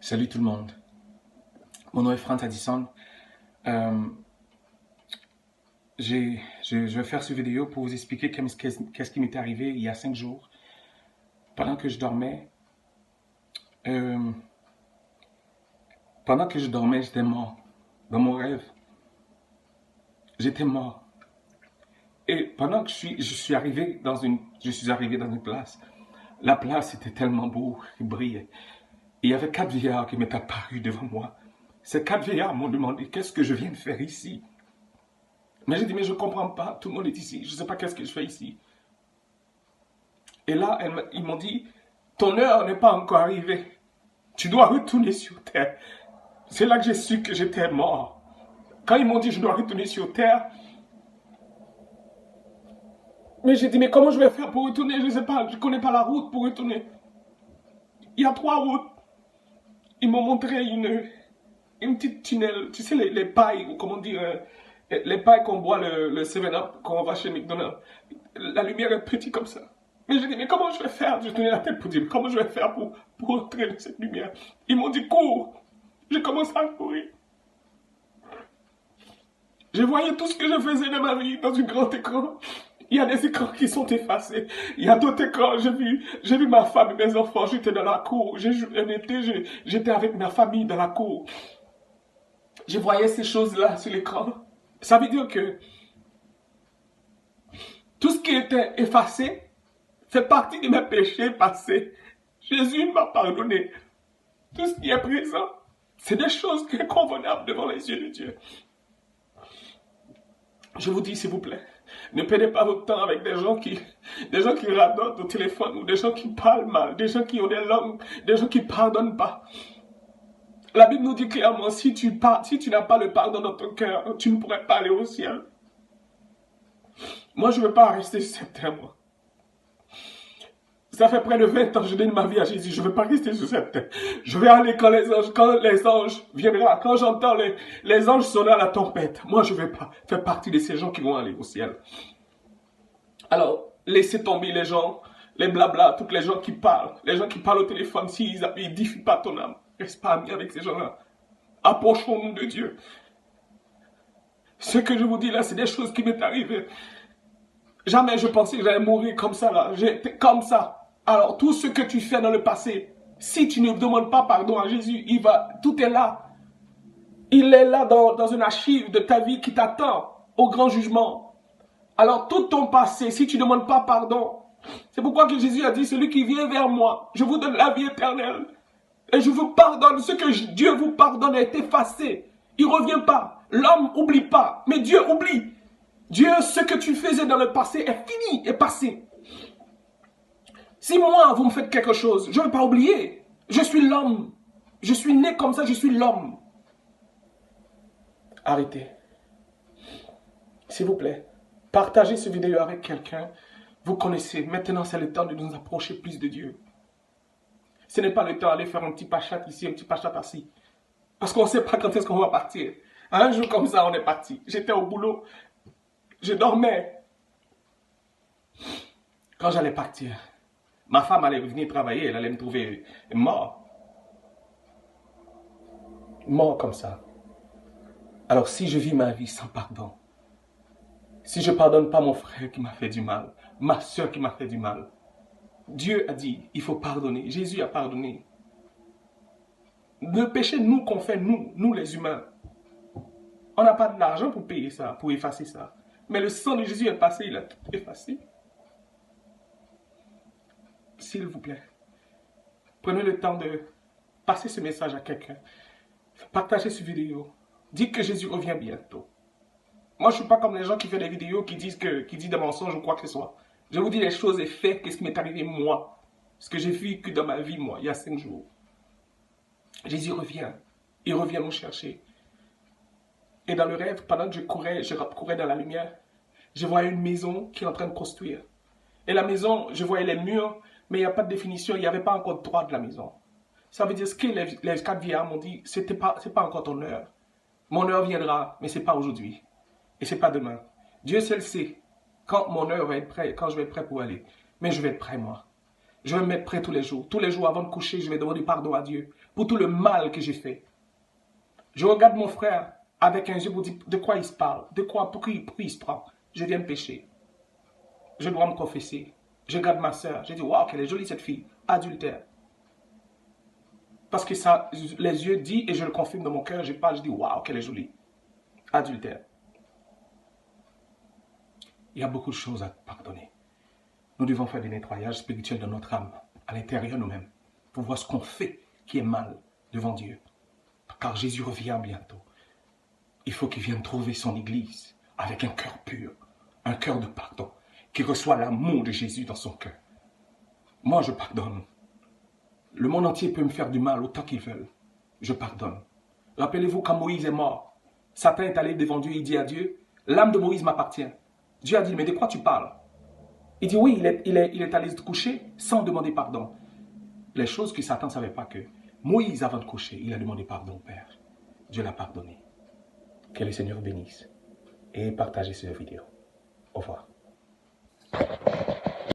Salut tout le monde. Mon nom est Franz Addison. Euh, je vais faire cette vidéo pour vous expliquer qu'est-ce qui m'est arrivé il y a 5 jours. Pendant que je dormais, euh, j'étais mort. Dans mon rêve, j'étais mort. Et pendant que je suis arrivé dans une place. La place était tellement beau, il brillait. Et il y avait 4 vieillards qui m'étaient apparus devant moi. Ces 4 vieillards m'ont demandé qu'est-ce que je viens de faire ici. Mais j'ai dit, mais je ne comprends pas, tout le monde est ici, je ne sais pas qu'est-ce que je fais ici. Et là, ils m'ont dit, ton heure n'est pas encore arrivée. Tu dois retourner sur terre. C'est là que j'ai su que j'étais mort. Quand ils m'ont dit, je dois retourner sur terre, mais j'ai dit, mais comment je vais faire pour retourner? Je ne sais pas, je ne connais pas la route pour retourner. Il y a 3 routes. Ils m'ont montré une petite tunnel, tu sais, les pailles, ou comment dire, les pailles qu'on boit le 7-Up quand on va chez McDonald's. La lumière est petite comme ça. Mais j'ai dit, mais comment je vais faire? Je tenais la tête pour dire, comment je vais faire pour entrer dans cette lumière? Ils m'ont dit, cours. J'ai commencé à courir. Je voyais tout ce que je faisais de ma vie dans un grand écran. Il y a des écrans qui sont effacés. Il y a d'autres écrans. J'ai vu ma femme et mes enfants. J'étais dans la cour. J'étais avec ma famille dans la cour. Je voyais ces choses-là sur l'écran. Ça veut dire que tout ce qui était effacé fait partie de mes péchés passés. Jésus m'a pardonné. Tout ce qui est présent, c'est des choses qui sont convenables devant les yeux de Dieu. Je vous dis, s'il vous plaît, ne perdez pas votre temps avec des gens qui radotent au téléphone, ou des gens qui parlent mal, des gens qui ont des langues, des gens qui ne pardonnent pas. La Bible nous dit clairement, si tu n'as pas le pardon dans ton cœur, tu ne pourrais pas aller au ciel. Moi, je ne veux pas rester sur cette terre, moi. Ça fait près de 20 ans que je donne ma vie à Jésus. Je ne veux pas rester sur cette terre. Je vais aller quand les anges viendront, quand j'entends les anges sonner à la tempête. Moi, je ne vais pas faire partie de ces gens qui vont aller au ciel. Alors, laissez tomber les gens, les blabla, tous les gens qui parlent au téléphone, s'ils n'édifient pas ton âme. Reste pas ami avec ces gens-là. Approchons-nous de Dieu. Ce que je vous dis là, c'est des choses qui m'est arrivées. Jamais je pensais que j'allais mourir comme ça là. J'étais comme ça. Alors, tout ce que tu fais dans le passé, si tu ne demandes pas pardon à Jésus, tout est là. Il est là dans une archive de ta vie qui t'attend au grand jugement. Alors, tout ton passé, si tu ne demandes pas pardon, c'est pourquoi que Jésus a dit, celui qui vient vers moi, je vous donne la vie éternelle. Et je vous pardonne. Ce que Dieu vous pardonne est effacé. Il ne revient pas. L'homme n'oublie pas, mais Dieu oublie. Dieu, ce que tu faisais dans le passé est fini, est passé. Si moi, vous me faites quelque chose, je ne vais pas oublier. Je suis l'homme. Je suis né comme ça, je suis l'homme. Arrêtez. S'il vous plaît, partagez cette vidéo avec quelqu'un. Vous connaissez, maintenant c'est le temps de nous approcher plus de Dieu. Ce n'est pas le temps d'aller faire un petit pachat ici, un petit pachat ici. Parce qu'on ne sait pas quand est-ce qu'on va partir. Un jour comme ça, on est parti. J'étais au boulot. Je dormais. Quand j'allais partir, ma femme allait venir travailler. Elle allait me trouver mort. Mort comme ça. Alors si je vis ma vie sans pardon, si je ne pardonne pas mon frère qui m'a fait du mal, ma soeur qui m'a fait du mal, Dieu a dit, il faut pardonner. Jésus a pardonné. Le péché, nous, qu'on fait, nous les humains, on n'a pas d'argent pour payer ça, pour effacer ça. Mais le sang de Jésus est passé, il a tout effacé. S'il vous plaît, prenez le temps de passer ce message à quelqu'un. Partagez cette vidéo. Dites que Jésus revient bientôt. Moi, je ne suis pas comme les gens qui font des vidéos qui disent des mensonges ou quoi que ce soit. Je vous dis les choses et faits, qu'est-ce qui m'est arrivé moi. Ce que j'ai vécu dans ma vie, moi, il y a 5 jours. Jésus revient. Il revient nous chercher. Et dans le rêve, pendant que je courais dans la lumière, je voyais une maison qui est en train de construire. Et la maison, je voyais les murs, mais il n'y a pas de définition, il n'y avait pas encore de droit de la maison. Ça veut dire ce que les 4 vieillards m'ont dit, c'est pas encore ton heure. Mon heure viendra, mais ce n'est pas aujourd'hui. Et ce n'est pas demain. Dieu seul sait quand mon heure va être prêt, quand je vais être prêt pour aller. Mais je vais être prêt, moi. Je vais me mettre prêt tous les jours. Tous les jours avant de coucher, je vais demander pardon à Dieu pour tout le mal que j'ai fait. Je regarde mon frère avec un yeux pour dire de quoi il se parle, de quoi, pourquoi il se prend. Je viens de pécher. Je dois me confesser. Je regarde ma soeur. Je dis, waouh, qu'elle est jolie cette fille. Adultère. Parce que ça, les yeux disent et je le confirme dans mon cœur. Je parle, je dis, waouh, qu'elle est jolie. Adultère. Il y a beaucoup de choses à pardonner. Nous devons faire des nettoyages spirituels de notre âme, à l'intérieur de nous-mêmes, pour voir ce qu'on fait qui est mal devant Dieu. Car Jésus revient bientôt. Il faut qu'il vienne trouver son Église avec un cœur pur, un cœur de pardon, qui reçoit l'amour de Jésus dans son cœur. Moi, je pardonne. Le monde entier peut me faire du mal autant qu'ils veulent. Je pardonne. Rappelez-vous quand Moïse est mort, Satan est allé devant Dieu, il dit à Dieu, l'âme de Moïse m'appartient. Dieu a dit, mais de quoi tu parles? Il dit, oui, il est allé se coucher sans demander pardon. Les choses que Satan ne savait pas que Moïse, avant de coucher, il a demandé pardon au Père. Dieu l'a pardonné. Que le Seigneur bénisse et partagez cette vidéo. Au revoir.